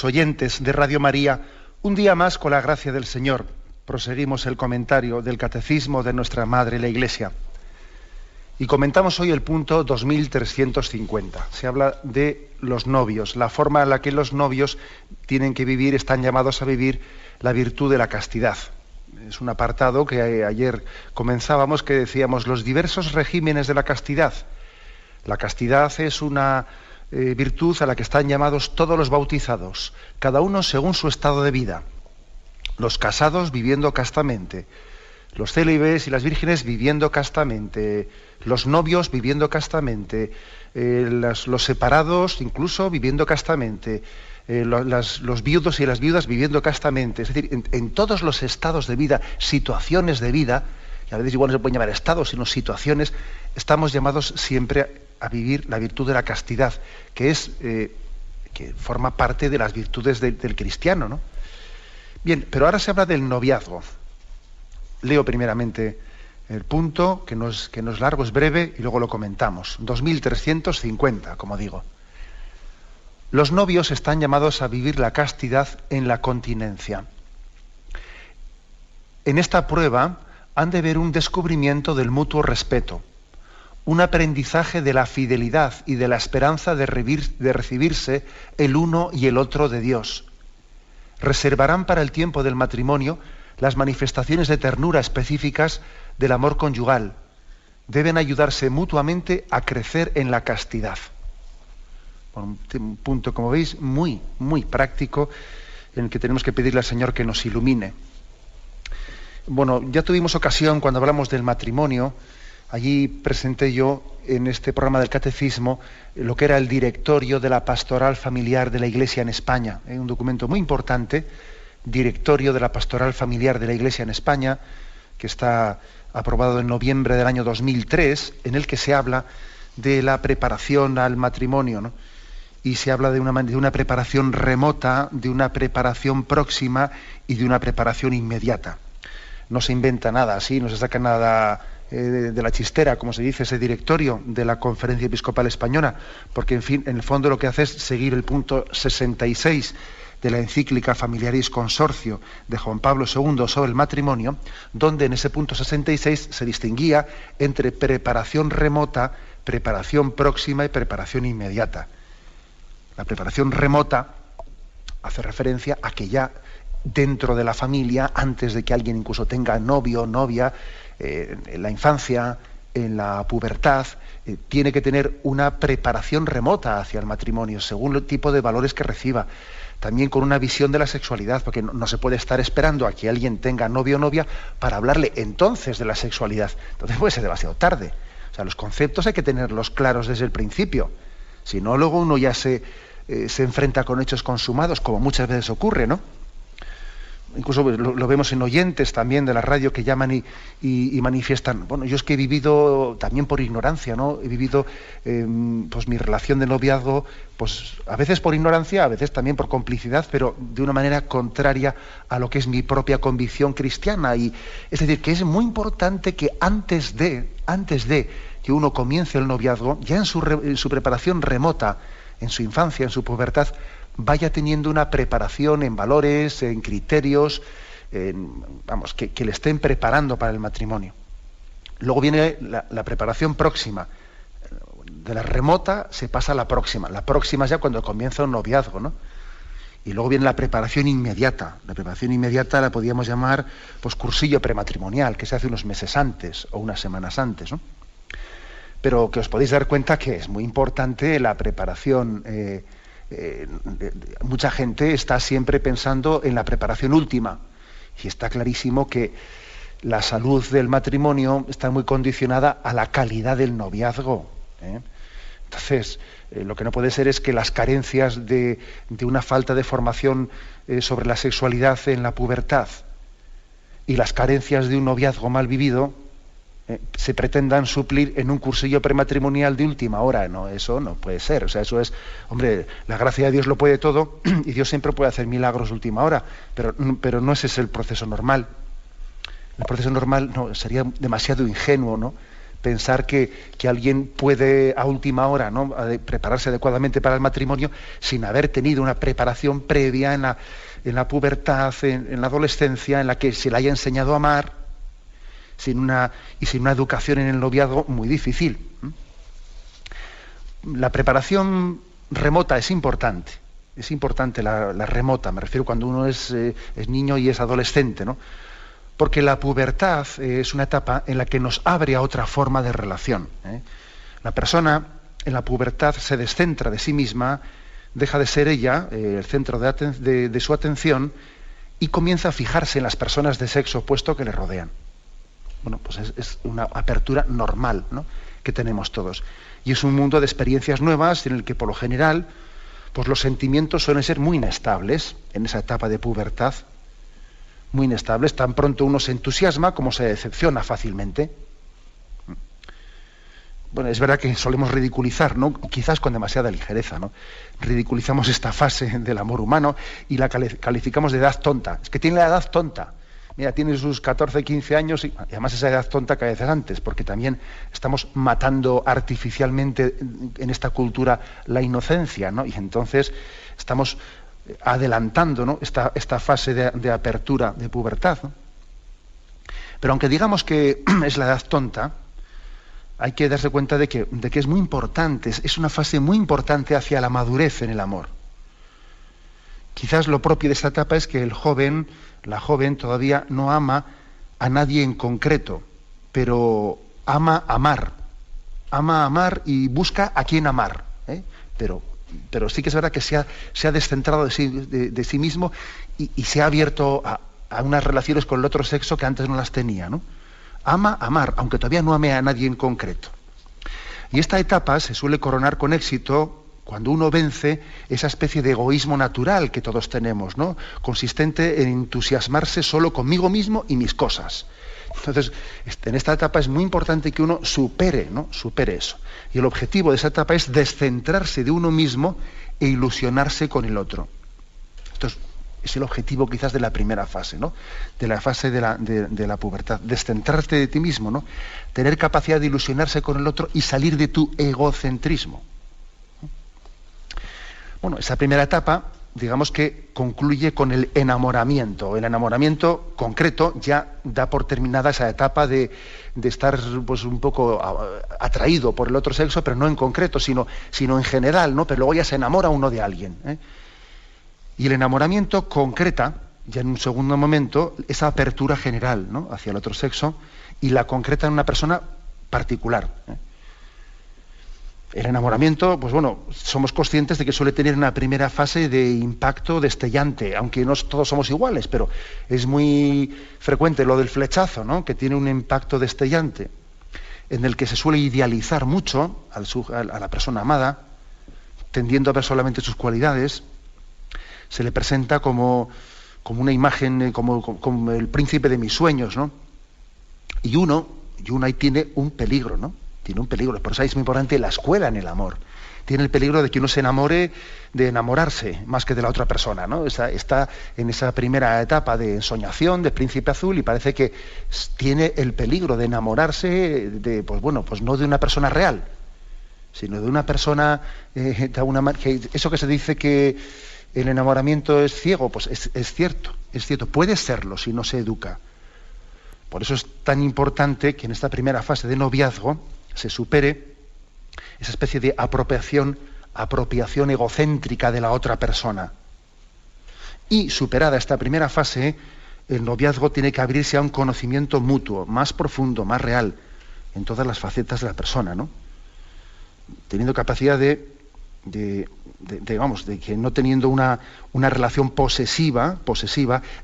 Oyentes de Radio María, un día más, con la gracia del Señor, proseguimos el comentario del Catecismo de nuestra Madre la Iglesia. Y comentamos hoy el punto 2350. Se habla de los novios, la forma en la que los novios tienen que vivir, están llamados a vivir la virtud de la castidad. Es un apartado que ayer comenzábamos, que decíamos los diversos regímenes de la castidad. La castidad es una virtud a la que están llamados todos los bautizados, cada uno según su estado de vida. Los casados viviendo castamente, los célibes y las vírgenes viviendo castamente, los novios viviendo castamente, los separados incluso viviendo castamente, los viudos y las viudas viviendo castamente. Es decir, en todos los estados de vida, situaciones de vida, y a veces igual no se pueden llamar estados, sino situaciones, estamos llamados siempre a vivir la virtud de la castidad, que forma parte de las virtudes del cristiano, ¿no? Bien, pero ahora se habla del noviazgo. Leo primeramente el punto, que no es largo, es breve, y luego lo comentamos. 2350, como digo. Los novios están llamados a vivir la castidad en la continencia. En esta prueba han de ver un descubrimiento del mutuo respeto, un aprendizaje de la fidelidad y de la esperanza de recibirse el uno y el otro de Dios. Reservarán para el tiempo del matrimonio las manifestaciones de ternura específicas del amor conyugal. Deben ayudarse mutuamente a crecer en la castidad. Un punto, como veis, muy, muy práctico, en el que tenemos que pedirle al Señor que nos ilumine. Bueno, ya tuvimos ocasión, cuando hablamos del matrimonio, allí presenté yo en este programa del Catecismo lo que era el directorio de la pastoral familiar de la Iglesia en España, un documento muy importante, directorio de la pastoral familiar de la Iglesia en España, que está aprobado en noviembre del año 2003, en el que se habla de la preparación al matrimonio, ¿no? Y se habla de una preparación remota, de una preparación próxima y de una preparación inmediata. No se inventa nada así, no se saca nada de la chistera, como se dice, ese directorio de la Conferencia Episcopal Española, porque en el fondo lo que hace es seguir el punto 66 de la encíclica Familiaris Consortio de Juan Pablo II sobre el matrimonio, donde en ese punto 66 se distinguía entre preparación remota, preparación próxima y preparación inmediata. La preparación remota hace referencia a que ya dentro de la familia, antes de que alguien incluso tenga novio o novia, en la infancia, en la pubertad, tiene que tener una preparación remota hacia el matrimonio, según el tipo de valores que reciba. También con una visión de la sexualidad, porque no se puede estar esperando a que alguien tenga novio o novia para hablarle entonces de la sexualidad. Entonces puede ser demasiado tarde. O sea, los conceptos hay que tenerlos claros desde el principio. Si no, luego uno ya se enfrenta con hechos consumados, como muchas veces ocurre, ¿no? Incluso lo vemos en oyentes también de la radio que llaman y manifiestan, bueno, yo es que he vivido también por ignorancia, ¿no? He vivido pues mi relación de noviazgo, pues a veces por ignorancia, a veces también por complicidad, pero de una manera contraria a lo que es mi propia convicción cristiana. Y es decir, que es muy importante que antes de que uno comience el noviazgo, ya en su preparación remota, en su infancia, en su pubertad, vaya teniendo una preparación en valores, en criterios, que le estén preparando para el matrimonio. Luego viene la preparación próxima. De la remota se pasa a la próxima. La próxima es ya cuando comienza un noviazgo, ¿no? Y luego viene la preparación inmediata. La preparación inmediata la podríamos llamar pues cursillo prematrimonial, que se hace unos meses antes o unas semanas antes, ¿no? Pero que os podéis dar cuenta que es muy importante la preparación. Mucha gente está siempre pensando en la preparación última, y está clarísimo que la salud del matrimonio está muy condicionada a la calidad del noviazgo, ¿eh? Entonces, lo que no puede ser es que las carencias de una falta de formación sobre la sexualidad en la pubertad y las carencias de un noviazgo mal vivido se pretendan suplir en un cursillo prematrimonial de última hora. No, eso no puede ser. O sea, eso es, hombre, la gracia de Dios lo puede todo y Dios siempre puede hacer milagros de última hora, pero no ese es el proceso normal. El proceso normal no sería demasiado ingenuo, ¿no?, pensar que alguien puede a última hora, ¿no?, prepararse adecuadamente para el matrimonio sin haber tenido una preparación previa en la pubertad, en la adolescencia, en la que se le haya enseñado a amar, sin una educación en el noviazgo muy difícil. La preparación remota es importante la remota, me refiero cuando uno es niño y es adolescente, ¿no? Porque la pubertad es una etapa en la que nos abre a otra forma de relación. La persona en la pubertad se descentra de sí misma, deja de ser ella el centro de su atención y comienza a fijarse en las personas de sexo opuesto que le rodean. Bueno, pues es una apertura normal, ¿no?, que tenemos todos. Y es un mundo de experiencias nuevas en el que, por lo general, pues los sentimientos suelen ser muy inestables en esa etapa de pubertad, muy inestables. Tan pronto uno se entusiasma como se decepciona fácilmente. Bueno, es verdad que solemos ridiculizar, ¿no?, quizás con demasiada ligereza, ¿no? Ridiculizamos esta fase del amor humano y la calificamos de edad tonta. Es que tiene la edad tonta. Mira, tiene sus 14, 15 años y además esa edad tonta que a veces antes, porque también estamos matando artificialmente en esta cultura la inocencia, ¿no? Y entonces estamos adelantando, ¿no?, esta fase de apertura, de pubertad, ¿no? Pero aunque digamos que es la edad tonta, hay que darse cuenta de que es muy importante, es una fase muy importante hacia la madurez en el amor. Quizás lo propio de esta etapa es que la joven todavía no ama a nadie en concreto, pero ama amar y busca a quién amar, pero sí que es verdad que se ha descentrado de sí mismo y se ha abierto a unas relaciones con el otro sexo que antes no las tenía, ¿no? Ama amar, aunque todavía no ame a nadie en concreto. Y esta etapa se suele coronar con éxito cuando uno vence esa especie de egoísmo natural que todos tenemos, ¿no?, consistente en entusiasmarse solo conmigo mismo y mis cosas. Entonces, en esta etapa es muy importante que uno supere eso. Y el objetivo de esa etapa es descentrarse de uno mismo e ilusionarse con el otro. Entonces, es el objetivo quizás de la primera fase, ¿no?, de la fase de la pubertad, descentrarte de ti mismo, ¿no?, tener capacidad de ilusionarse con el otro y salir de tu egocentrismo. Bueno, esa primera etapa, digamos que concluye con el enamoramiento. El enamoramiento concreto ya da por terminada esa etapa de estar pues un poco atraído por el otro sexo, pero no en concreto, sino en general, ¿no? Pero luego ya se enamora uno de alguien, Y el enamoramiento concreta, ya en un segundo momento, esa apertura general, ¿no?, hacia el otro sexo, y la concreta en una persona particular. El enamoramiento, pues bueno, somos conscientes de que suele tener una primera fase de impacto destellante, aunque no todos somos iguales, pero es muy frecuente lo del flechazo, ¿no?, que tiene un impacto destellante, en el que se suele idealizar mucho a la persona amada, tendiendo a ver solamente sus cualidades. Se le presenta como una imagen, como el príncipe de mis sueños, ¿no? Y uno ahí tiene un peligro, ¿no? Tiene un peligro. Por eso es muy importante la escuela en el amor. Tiene el peligro de que uno se enamore de enamorarse más que de la otra persona, ¿no? Está en esa primera etapa de ensoñación, de príncipe azul, y parece que tiene el peligro de enamorarse pues no de una persona real, sino de una persona, eso que se dice que el enamoramiento es ciego, pues es cierto, puede serlo si no se educa. Por eso es tan importante que en esta primera fase de noviazgo se supere esa especie de apropiación egocéntrica de la otra persona. Y superada esta primera fase, el noviazgo tiene que abrirse a un conocimiento mutuo, más profundo, más real, en todas las facetas de la persona, ¿no? Teniendo capacidad de que no teniendo una relación posesiva,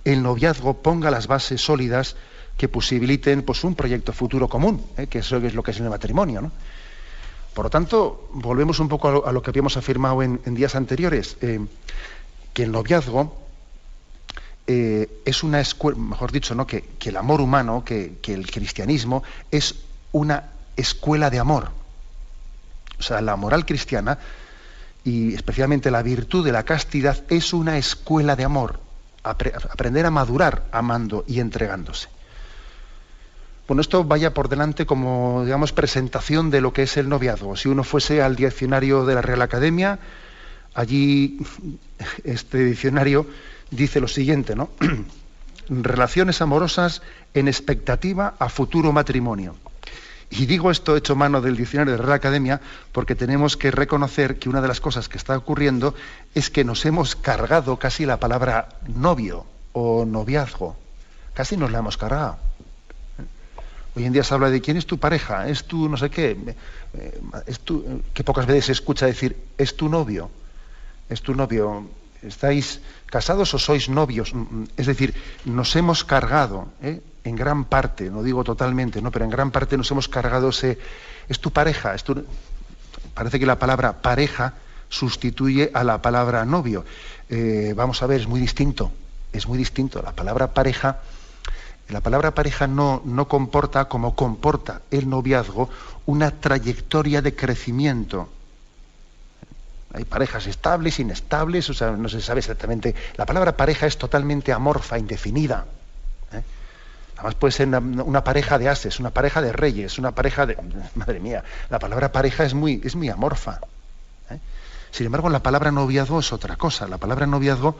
el noviazgo ponga las bases sólidas que posibiliten pues un proyecto futuro común, que eso es lo que es el matrimonio, ¿no? Por lo tanto, volvemos un poco a lo que habíamos afirmado en días anteriores, que el noviazgo es una escuela, mejor dicho, ¿no?, que el amor humano, que el cristianismo es una escuela de amor. O sea, la moral cristiana y especialmente la virtud de la castidad es una escuela de amor, aprender a madurar amando y entregándose. Bueno, esto vaya por delante como, digamos, presentación de lo que es el noviazgo. Si uno fuese al diccionario de la Real Academia, allí este diccionario dice lo siguiente, ¿no? Relaciones amorosas en expectativa a futuro matrimonio. Y digo esto hecho mano del diccionario de la Real Academia porque tenemos que reconocer que una de las cosas que está ocurriendo es que nos hemos cargado casi la palabra novio o noviazgo. Casi nos la hemos cargado. Hoy en día se habla de quién es tu pareja, es tu no sé qué, que pocas veces se escucha decir es tu novio, ¿estáis casados o sois novios? Es decir, nos hemos cargado, en gran parte, no digo totalmente, ¿no? Pero en gran parte nos hemos cargado ese, es tu pareja, parece que la palabra pareja sustituye a la palabra novio. Vamos a ver, es muy distinto, la palabra pareja. La palabra pareja no comporta, como comporta el noviazgo, una trayectoria de crecimiento. Hay parejas estables, inestables, o sea, no se sabe exactamente. La palabra pareja es totalmente amorfa, indefinida. Además puede ser una pareja de ases, una pareja de reyes, una pareja de... Madre mía, la palabra pareja es muy amorfa. Sin embargo, la palabra noviazgo es otra cosa. La palabra noviazgo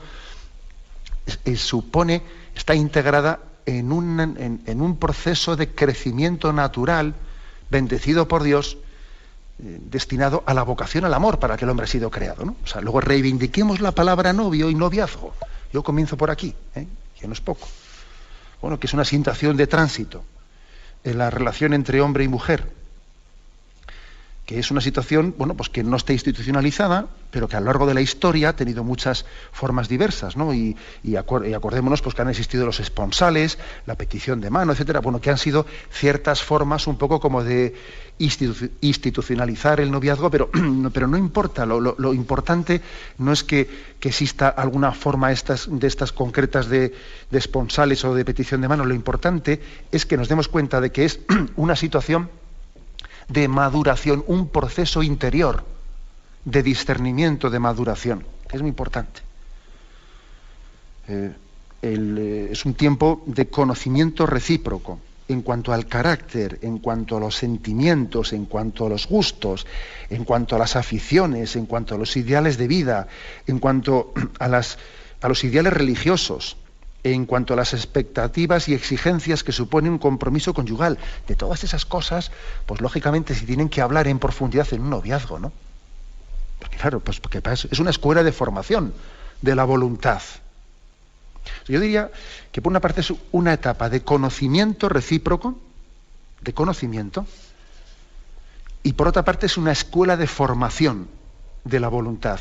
está integrada en un proceso de crecimiento natural, bendecido por Dios, destinado a la vocación al amor para que el hombre ha sido creado, ¿no? O sea, luego reivindiquemos la palabra novio y noviazgo. Yo comienzo por aquí, que no es poco. Bueno, que es una situación de tránsito en la relación entre hombre y mujer, que es una situación, bueno, pues que no está institucionalizada, pero que a lo largo de la historia ha tenido muchas formas diversas, ¿no? Y acordémonos pues que han existido los esponsales, la petición de mano, etcétera, bueno, que han sido ciertas formas un poco como de institucionalizar el noviazgo, pero no importa, lo importante no es que exista alguna forma de estas concretas de esponsales o de petición de mano, lo importante es que nos demos cuenta de que es una situación de maduración, un proceso interior de discernimiento, de maduración, que es muy importante. Es un tiempo de conocimiento recíproco en cuanto al carácter, en cuanto a los sentimientos, en cuanto a los gustos, en cuanto a las aficiones, en cuanto a los ideales de vida, en cuanto a los ideales religiosos, en cuanto a las expectativas y exigencias que supone un compromiso conyugal. De todas esas cosas, pues lógicamente se tienen que hablar en profundidad en un noviazgo, ¿no? Porque claro, pues porque es una escuela de formación de la voluntad. Yo diría que por una parte es una etapa de conocimiento recíproco, y por otra parte es una escuela de formación de la voluntad,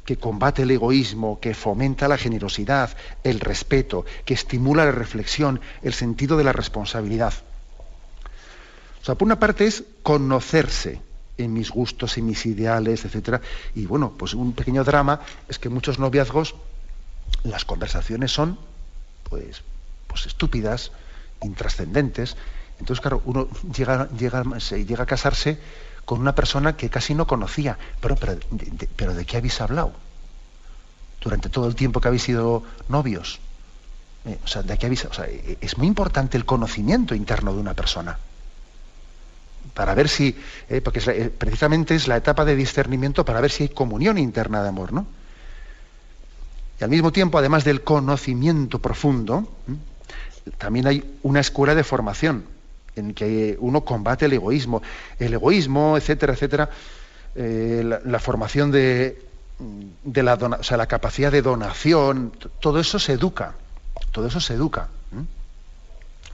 que combate el egoísmo, que fomenta la generosidad, el respeto, que estimula la reflexión, el sentido de la responsabilidad. O sea, por una parte es conocerse en mis gustos, en mis ideales, etcétera. Y bueno, pues un pequeño drama es que muchos noviazgos, las conversaciones son, pues estúpidas, intrascendentes. Entonces, claro, uno llega a casarse con una persona que casi no conocía. Pero ¿de qué habéis hablado durante todo el tiempo que habéis sido novios? ¿De qué habéis? Es muy importante el conocimiento interno de una persona para ver si, porque precisamente es la etapa de discernimiento para ver si hay comunión interna de amor, ¿no? Y al mismo tiempo, además del conocimiento profundo, también hay una escuela de formación en que uno combate el egoísmo, etcétera, etcétera, la formación de la capacidad de donación, todo eso se educa.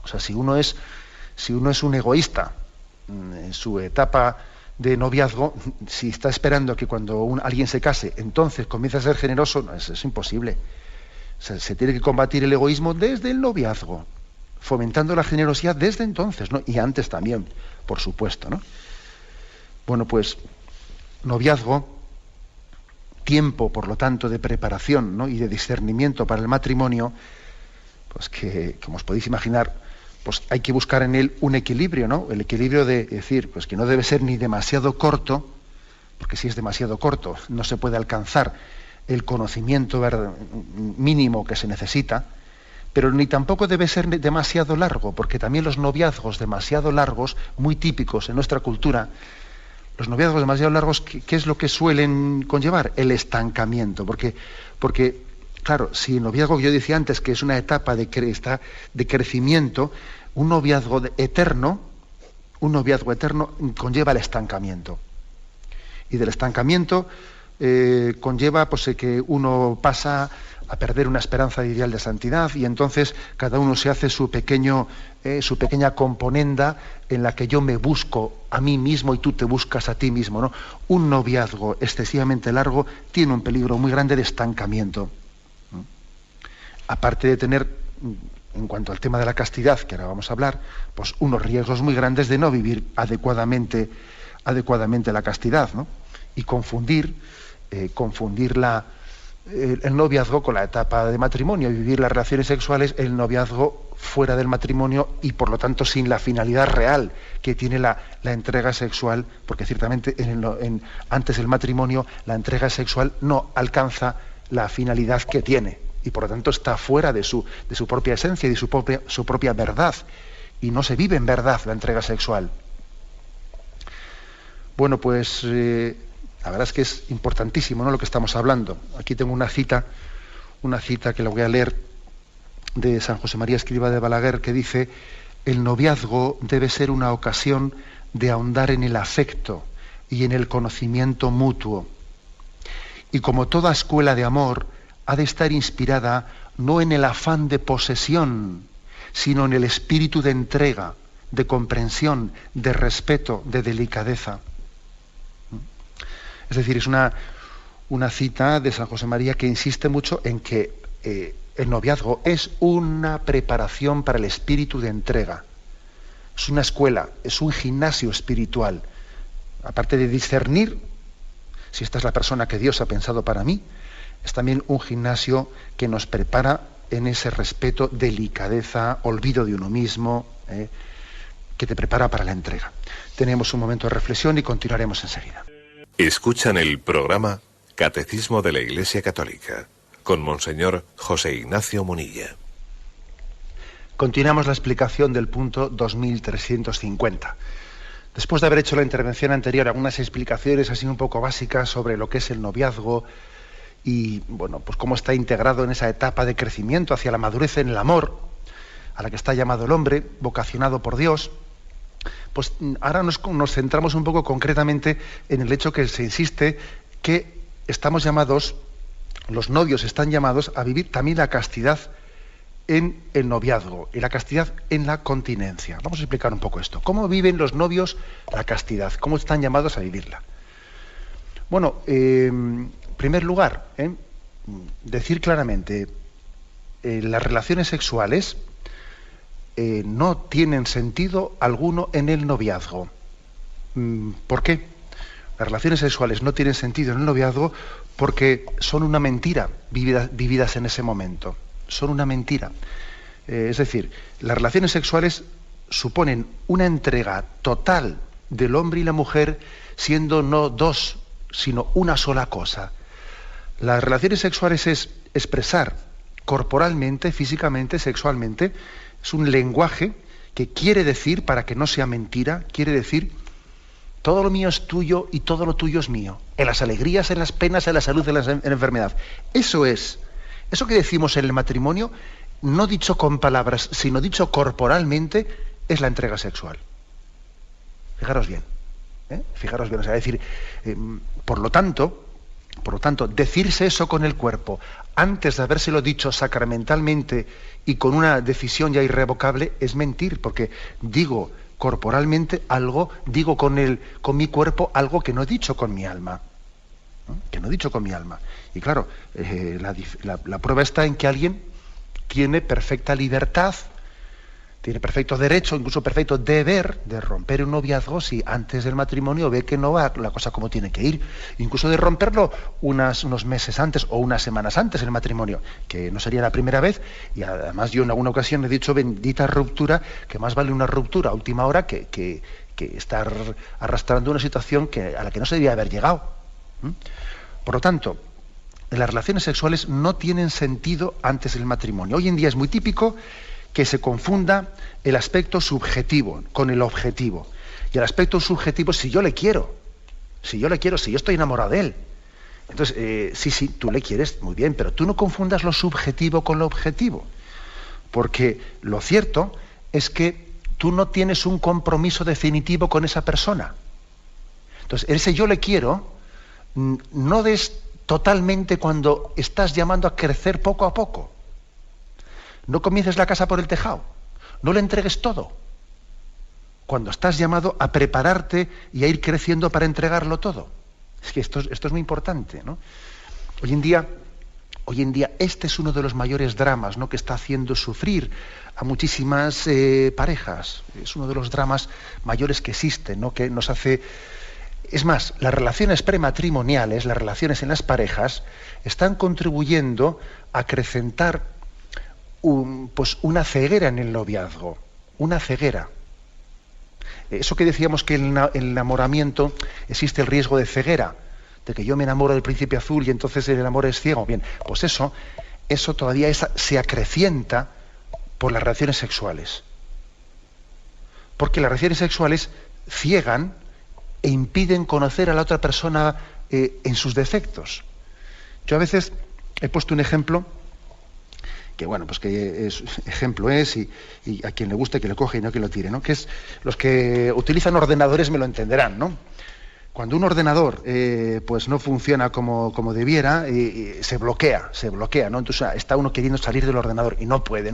O sea, si uno es un egoísta en su etapa de noviazgo, si está esperando que cuando alguien se case, entonces comience a ser generoso, no, es imposible. O sea, se tiene que combatir el egoísmo desde el noviazgo, fomentando la generosidad desde entonces, ¿no? Y antes también, por supuesto, ¿no? Bueno, pues noviazgo, tiempo, por lo tanto, de preparación, ¿no? Y de discernimiento para el matrimonio, pues que, como os podéis imaginar, pues hay que buscar en él un equilibrio, ¿no? El equilibrio de decir, pues que no debe ser ni demasiado corto, porque si es demasiado corto no se puede alcanzar el conocimiento mínimo que se necesita, pero ni tampoco debe ser demasiado largo, porque también los noviazgos demasiado largos, muy típicos en nuestra cultura, los noviazgos demasiado largos, ¿qué es lo que suelen conllevar? El estancamiento, porque claro, si el noviazgo que yo decía antes, que es una etapa de crecimiento, un noviazgo eterno conlleva el estancamiento. Y del estancamiento conlleva pues, que uno pasa a perder una esperanza ideal de santidad, y entonces cada uno se hace su pequeña componenda en la que yo me busco a mí mismo y tú te buscas a ti mismo, ¿no? Un noviazgo excesivamente largo tiene un peligro muy grande de estancamiento. Aparte de tener, en cuanto al tema de la castidad, que ahora vamos a hablar, pues unos riesgos muy grandes de no vivir adecuadamente la castidad, ¿no? Y confundir el noviazgo con la etapa de matrimonio, y vivir las relaciones sexuales, el noviazgo fuera del matrimonio, y por lo tanto sin la finalidad real que tiene la entrega sexual, porque ciertamente antes del matrimonio la entrega sexual no alcanza la finalidad que tiene, y por lo tanto está fuera de su propia esencia y de su propia verdad, y no se vive en verdad la entrega sexual. Bueno, pues la verdad es que es importantísimo, ¿no?, lo que estamos hablando. Aquí tengo una cita que la voy a leer, de San José María Escrivá de Balaguer, que dice: el noviazgo debe ser una ocasión de ahondar en el afecto y en el conocimiento mutuo. Y como toda escuela de amor, ha de estar inspirada no en el afán de posesión, sino en el espíritu de entrega, de comprensión, de respeto, de delicadeza. Es decir, es una cita de San José María que insiste mucho en que el noviazgo es una preparación para el espíritu de entrega. Es una escuela, es un gimnasio espiritual. Aparte de discernir si esta es la persona que Dios ha pensado para mí, es también un gimnasio que nos prepara en ese respeto, delicadeza, olvido de uno mismo, que te prepara para la entrega. Tenemos un momento de reflexión y continuaremos enseguida. Escuchan el programa Catecismo de la Iglesia Católica con Monseñor José Ignacio Munilla. Continuamos la explicación del punto 2350. Después de haber hecho la intervención anterior, algunas explicaciones así un poco básicas sobre lo que es el noviazgo y, bueno, pues cómo está integrado en esa etapa de crecimiento hacia la madurez en el amor a la que está llamado el hombre, vocacionado por Dios, pues ahora nos centramos un poco concretamente en el hecho que se insiste que estamos llamados, los novios están llamados a vivir también la castidad en el noviazgo y la castidad en la continencia. Vamos a explicar un poco esto. ¿Cómo viven los novios la castidad? ¿Cómo están llamados a vivirla? Bueno, en primer lugar, decir claramente, las relaciones sexuales no tienen sentido alguno en el noviazgo. ¿Por qué? Las relaciones sexuales no tienen sentido en el noviazgo porque son una mentira vividas en ese momento. Son una mentira. Es decir, las relaciones sexuales suponen una entrega total del hombre y la mujer, siendo no dos, sino una sola cosa. Las relaciones sexuales es expresar corporalmente, físicamente, sexualmente. Es un lenguaje que quiere decir, para que no sea mentira, quiere decir: todo lo mío es tuyo y todo lo tuyo es mío. En las alegrías, en las penas, en la salud, en la enfermedad. Eso es. Eso que decimos en el matrimonio, no dicho con palabras, sino dicho corporalmente, es la entrega sexual. Fijaros bien. Fijaros bien. O sea, decir, por lo tanto, decirse eso con el cuerpo, antes de habérselo dicho sacramentalmente y con una decisión ya irrevocable, es mentir, porque digo corporalmente algo, digo con mi cuerpo algo que no he dicho con mi alma. Que no he dicho con mi alma. Y claro, la prueba está en que alguien tiene perfecta libertad, tiene perfecto derecho, incluso perfecto deber de romper un noviazgo si antes del matrimonio ve que no va la cosa como tiene que ir, incluso de romperlo unos meses antes o unas semanas antes del matrimonio, que no sería la primera vez. Y además yo en alguna ocasión he dicho, bendita ruptura, que más vale una ruptura a última hora que estar arrastrando una situación a la que no se debía haber llegado. Por lo tanto, las relaciones sexuales no tienen sentido antes del matrimonio. Hoy en día es muy típico que se confunda el aspecto subjetivo con el objetivo. Y el aspecto subjetivo, si yo quiero, si yo estoy enamorado de él. Entonces, sí, tú le quieres, muy bien, pero tú no confundas lo subjetivo con lo objetivo. Porque lo cierto es que tú no tienes un compromiso definitivo con esa persona. Entonces, ese yo le quiero, no des totalmente cuando estás llamando a crecer poco a poco. No comiences la casa por el tejado. No le entregues todo. Cuando estás llamado a prepararte y a ir creciendo para entregarlo todo. Es que esto es muy importante, ¿no? Hoy en día este es uno de los mayores dramas, ¿no?, que está haciendo sufrir a muchísimas parejas. Es uno de los dramas mayores que existen, ¿no?, que nos hace... Es más, las relaciones prematrimoniales, las relaciones en las parejas, están contribuyendo a acrecentar una ceguera en el noviazgo, una ceguera. Eso que decíamos que en el enamoramiento existe el riesgo de ceguera, de que yo me enamoro del príncipe azul y entonces el amor es ciego. Bien, pues eso todavía se acrecienta por las relaciones sexuales. Porque las relaciones sexuales ciegan e impiden conocer a la otra persona en sus defectos. Yo a veces he puesto un ejemplo que, bueno, pues que ejemplo es, y a quien le guste que le coge y no que lo tire, ¿no? Que es, los que utilizan ordenadores me lo entenderán, ¿no? Cuando un ordenador pues no funciona como debiera, se bloquea, ¿no? Entonces está uno queriendo salir del ordenador y no puede,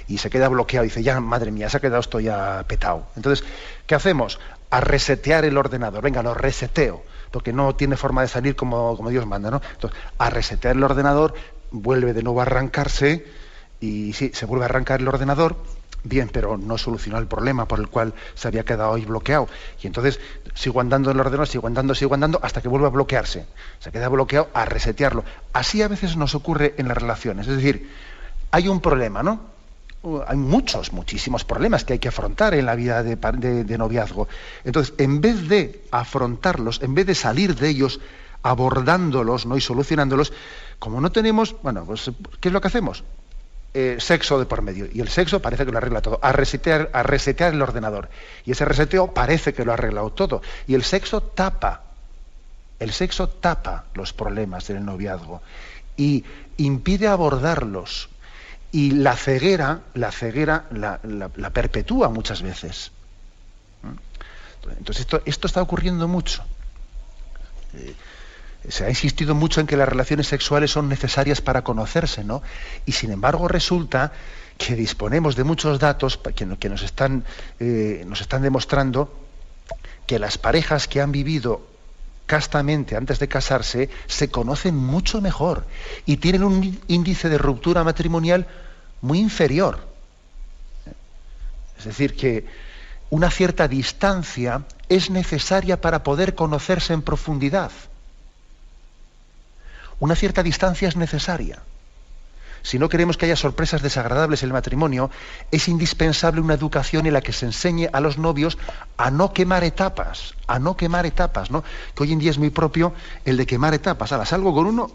y se queda bloqueado y dice, ya, madre mía, se ha quedado esto ya petado. Entonces, ¿qué hacemos? A resetear el ordenador. Venga, lo reseteo, porque no tiene forma de salir como Dios manda, ¿no? Entonces, a resetear el ordenador, vuelve de nuevo a arrancarse, y sí, se vuelve a arrancar el ordenador, bien, pero no solucionó el problema por el cual se había quedado hoy bloqueado. Y entonces sigo andando en el ordenador, sigo andando, hasta que vuelve a bloquearse. Se queda bloqueado, a resetearlo. Así a veces nos ocurre en las relaciones. Es decir, hay un problema, ¿no? Hay muchísimos problemas que hay que afrontar en la vida de noviazgo. Entonces, en vez de afrontarlos, en vez de salir de ellos abordándolos, ¿no?, y solucionándolos, como no tenemos, bueno, pues ¿qué es lo que hacemos? Sexo de por medio, y el sexo parece que lo arregla todo, a resetear el ordenador, y ese reseteo parece que lo ha arreglado todo, y el sexo tapa los problemas del noviazgo y impide abordarlos, y la ceguera la perpetúa muchas veces. Entonces esto está ocurriendo mucho. Se ha insistido mucho en que las relaciones sexuales son necesarias para conocerse, ¿no? Y sin embargo resulta que disponemos de muchos datos que nos están demostrando que las parejas que han vivido castamente antes de casarse se conocen mucho mejor y tienen un índice de ruptura matrimonial muy inferior. Es decir, que una cierta distancia es necesaria para poder conocerse en profundidad. Una cierta distancia es necesaria. Si no queremos que haya sorpresas desagradables en el matrimonio, es indispensable una educación en la que se enseñe a los novios a no quemar etapas, ¿no? Que hoy en día es muy propio el de quemar etapas. Salgo con uno,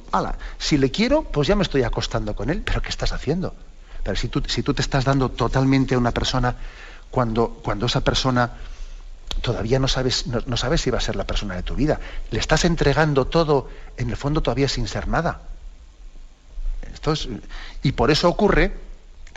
si le quiero, pues ya me estoy acostando con él. ¿Pero qué estás haciendo? Pero si tú te estás dando totalmente a una persona cuando esa persona todavía no sabes si va a ser la persona de tu vida, le estás entregando todo, en el fondo todavía sin ser nada. Y por eso ocurre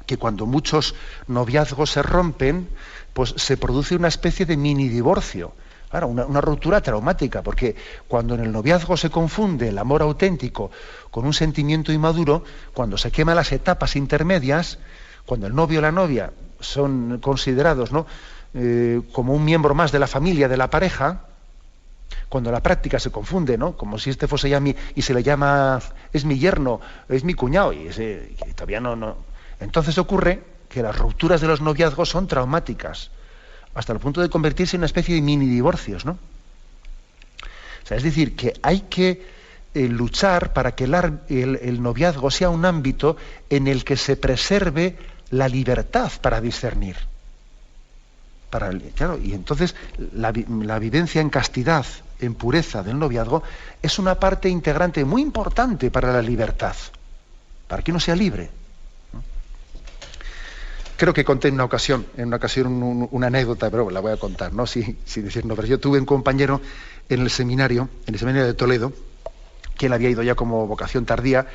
que cuando muchos noviazgos se rompen, pues se produce una especie de mini divorcio. Claro, una ruptura traumática, porque cuando en el noviazgo se confunde el amor auténtico con un sentimiento inmaduro, cuando se queman las etapas intermedias, cuando el novio o la novia son considerados, ¿no?, como un miembro más de la familia, de la pareja, cuando la práctica se confunde, ¿no?, como si este fuese ya y se le llama, es mi yerno, es mi cuñado, y todavía no. Entonces ocurre que las rupturas de los noviazgos son traumáticas, hasta el punto de convertirse en una especie de mini divorcios, ¿no? O sea, es decir, que hay que luchar para que el noviazgo sea un ámbito en el que se preserve la libertad para discernir. Claro, y entonces la vivencia en castidad, en pureza del noviazgo, es una parte integrante muy importante para la libertad, para que uno sea libre. Creo que conté en una ocasión una anécdota, pero la voy a contar, ¿no? Sin decir nombres. Yo tuve un compañero en el seminario de Toledo, que él había ido ya como vocación tardía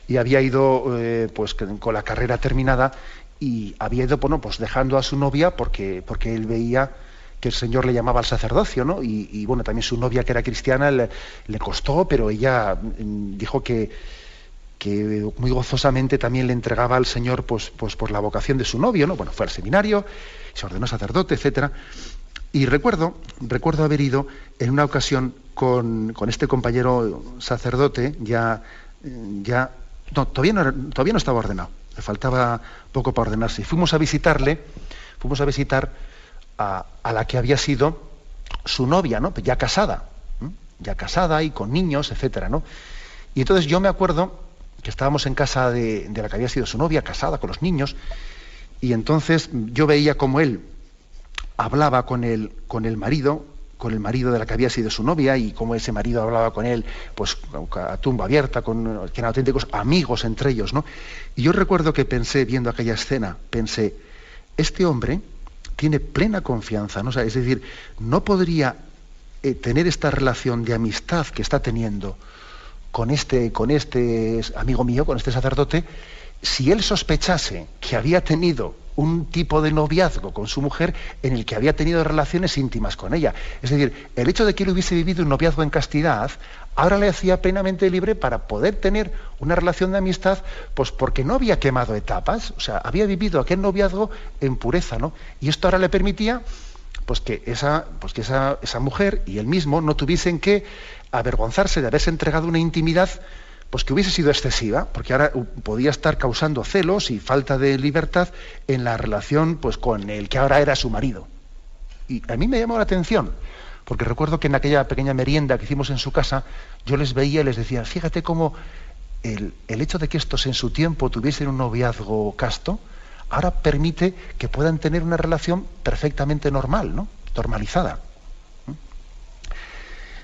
y había ido pues con la carrera terminada, y había ido, bueno, pues dejando a su novia porque él veía que el Señor le llamaba al sacerdocio, ¿no? Y bueno, también su novia, que era cristiana, le costó, pero ella dijo que muy gozosamente también le entregaba al Señor pues por la vocación de su novio, ¿no? Bueno, fue al seminario, se ordenó sacerdote, etcétera. Y recuerdo haber ido en una ocasión con este compañero sacerdote, todavía no estaba ordenado, le faltaba poco para ordenarse. Y fuimos a visitar a la que había sido su novia, ¿no? Ya casada y con niños, etcétera, ¿no? Y entonces yo me acuerdo que estábamos en casa de la que había sido su novia, casada, con los niños, y entonces yo veía cómo él hablaba con el marido de la que había sido su novia, y cómo ese marido hablaba con él, pues a tumba abierta, que eran auténticos amigos entre ellos, ¿no? Y yo recuerdo que pensé, viendo aquella escena, este hombre tiene plena confianza, ¿no? O sea, es decir, no podría tener esta relación de amistad que está teniendo con este amigo mío, con este sacerdote, si él sospechase que había tenido un tipo de noviazgo con su mujer en el que había tenido relaciones íntimas con ella. Es decir, el hecho de que él hubiese vivido un noviazgo en castidad ahora le hacía plenamente libre para poder tener una relación de amistad, pues porque no había quemado etapas, o sea, había vivido aquel noviazgo en pureza, ¿no? Y esto ahora le permitía pues que esa mujer y él mismo no tuviesen que avergonzarse de haberse entregado una intimidad pues que hubiese sido excesiva, porque ahora podía estar causando celos y falta de libertad en la relación pues con el que ahora era su marido. Y a mí me llamó la atención, porque recuerdo que en aquella pequeña merienda que hicimos en su casa, yo les veía y les decía, fíjate cómo el hecho de que estos en su tiempo tuviesen un noviazgo casto, ahora permite que puedan tener una relación perfectamente normal, ¿no? Normalizada.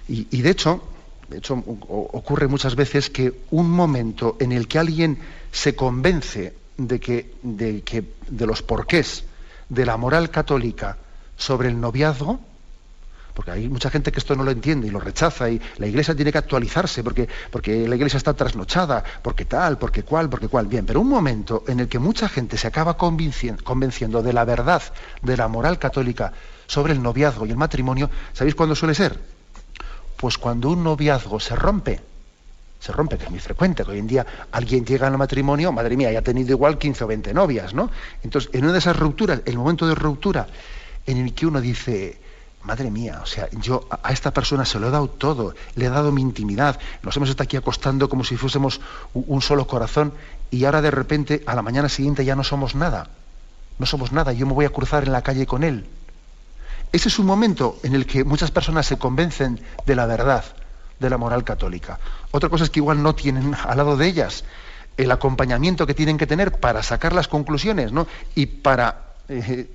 Y de hecho ocurre muchas veces que un momento en el que alguien se convence de los porqués de la moral católica sobre el noviazgo, porque hay mucha gente que esto no lo entiende y lo rechaza, y la Iglesia tiene que actualizarse porque la Iglesia está trasnochada, porque tal, porque cual. Bien, pero un momento en el que mucha gente se acaba convenciendo de la verdad de la moral católica sobre el noviazgo y el matrimonio, ¿sabéis cuándo suele ser? Pues cuando un noviazgo se rompe, que es muy frecuente, que hoy en día alguien llega al matrimonio, madre mía, ya ha tenido igual 15 o 20 novias, ¿no? Entonces, en una de esas rupturas, el momento de ruptura en el que uno dice, madre mía, o sea, yo a esta persona se lo he dado todo, le he dado mi intimidad, nos hemos estado aquí acostando como si fuésemos un solo corazón, y ahora de repente, a la mañana siguiente ya no somos nada, yo me voy a cruzar en la calle con él. Ese es un momento en el que muchas personas se convencen de la verdad de la moral católica. Otra cosa es que igual no tienen al lado de ellas el acompañamiento que tienen que tener para sacar las conclusiones, ¿no? Y para, de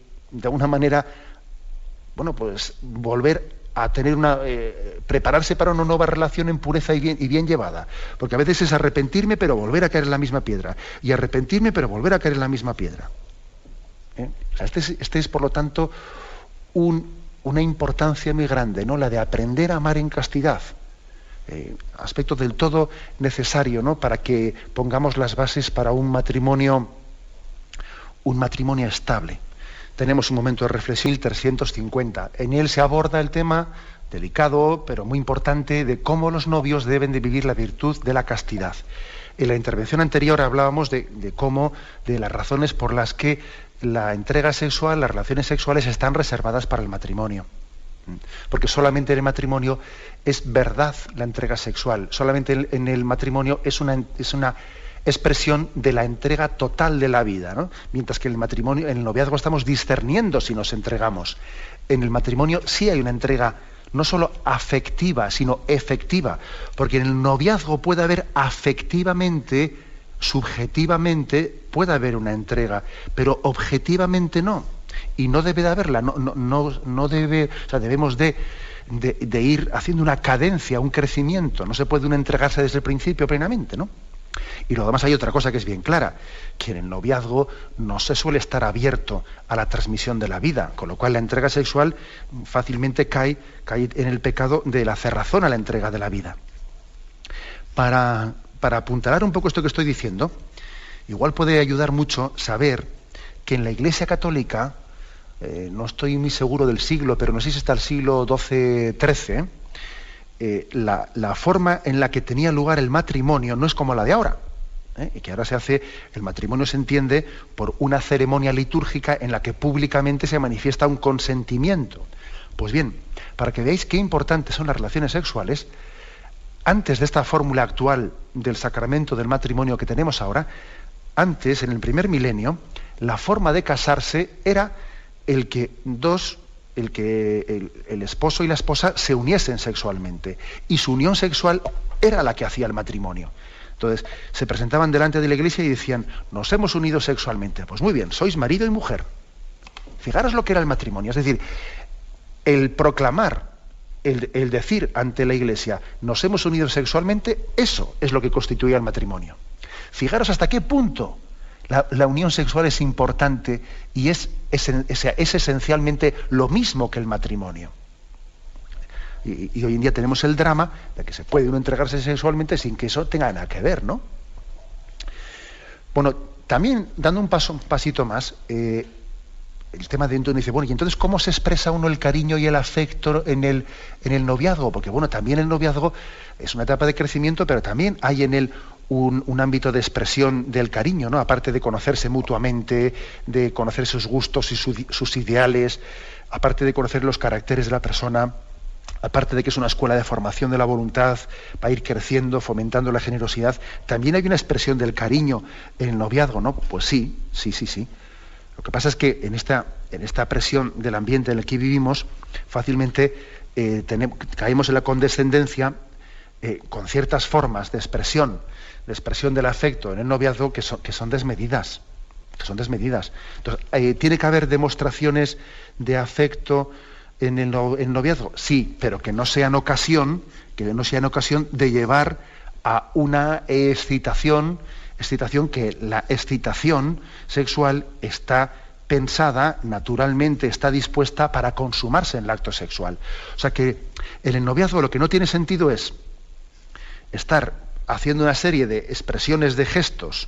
alguna manera, bueno, pues volver a tener prepararse para una nueva relación en pureza y bien llevada. Porque a veces es arrepentirme pero volver a caer en la misma piedra. Y arrepentirme pero volver a caer en la misma piedra. O sea, este es, por lo tanto, una importancia muy grande, ¿no? La de aprender a amar en castidad. Aspecto del todo necesario, ¿no? Para que pongamos las bases para un matrimonio estable. Tenemos un momento de reflexión, 1350. En él se aborda el tema delicado, pero muy importante, de cómo los novios deben de vivir la virtud de la castidad. En la intervención anterior hablábamos de las razones por las que la entrega sexual, las relaciones sexuales están reservadas para el matrimonio. Porque solamente en el matrimonio es verdad la entrega sexual, solamente en el matrimonio es una expresión de la entrega total de la vida, ¿no? Mientras que en el noviazgo estamos discerniendo si nos entregamos. En el matrimonio sí hay una entrega no solo afectiva, sino efectiva, porque en el noviazgo puede haber afectivamente, subjetivamente, puede haber una entrega, pero objetivamente no. Y no debe de haberla, no debe, o sea, debemos de ir haciendo una cadencia, un crecimiento. No se puede uno entregarse desde el principio plenamente, ¿no? Y luego además hay otra cosa que es bien clara, que en el noviazgo no se suele estar abierto a la transmisión de la vida, con lo cual la entrega sexual fácilmente cae en el pecado de la cerrazón a la entrega de la vida. Para apuntalar un poco esto que estoy diciendo, igual puede ayudar mucho saber que en la Iglesia Católica, no estoy muy seguro del siglo, pero no sé si está el siglo XII-XIII, la forma en la que tenía lugar el matrimonio no es como la de ahora, y que ahora el matrimonio se entiende por una ceremonia litúrgica en la que públicamente se manifiesta un consentimiento. Pues bien, para que veáis qué importantes son las relaciones sexuales, antes de esta fórmula actual del sacramento del matrimonio que tenemos ahora, antes, en el primer milenio, la forma de casarse era el que el esposo y la esposa se uniesen sexualmente, y su unión sexual era la que hacía el matrimonio. Entonces, se presentaban delante de la iglesia y decían, nos hemos unido sexualmente. Pues muy bien, sois marido y mujer. Fijaros lo que era el matrimonio, es decir, el proclamar, el decir ante la iglesia, nos hemos unido sexualmente, eso es lo que constituía el matrimonio. Fijaros hasta qué punto la unión sexual es importante y es esencialmente lo mismo que el matrimonio. Y hoy en día tenemos el drama de que se puede uno entregarse sexualmente sin que eso tenga nada que ver, ¿no? Bueno, también dando un pasito más, el tema de entonces dice, bueno, y entonces ¿cómo se expresa uno el cariño y el afecto en el noviazgo? Porque bueno, también el noviazgo es una etapa de crecimiento, pero también hay en él un ámbito de expresión del cariño, ¿no? Aparte de conocerse mutuamente, de conocer sus gustos y sus ideales, aparte de conocer los caracteres de la persona, aparte de que es una escuela de formación de la voluntad para ir creciendo, fomentando la generosidad, también hay una expresión del cariño en el noviazgo, ¿no? Pues sí. Lo que pasa es que en esta presión del ambiente en el que vivimos, fácilmente caemos en la condescendencia con ciertas formas de expresión del afecto en el noviazgo que son desmedidas. Entonces, ¿tiene que haber demostraciones de afecto en el noviazgo? Sí, pero que no sean ocasión de llevar a una excitación, que la excitación sexual está pensada, naturalmente está dispuesta para consumarse en el acto sexual. O sea que en el noviazgo lo que no tiene sentido es estar haciendo una serie de expresiones, de gestos,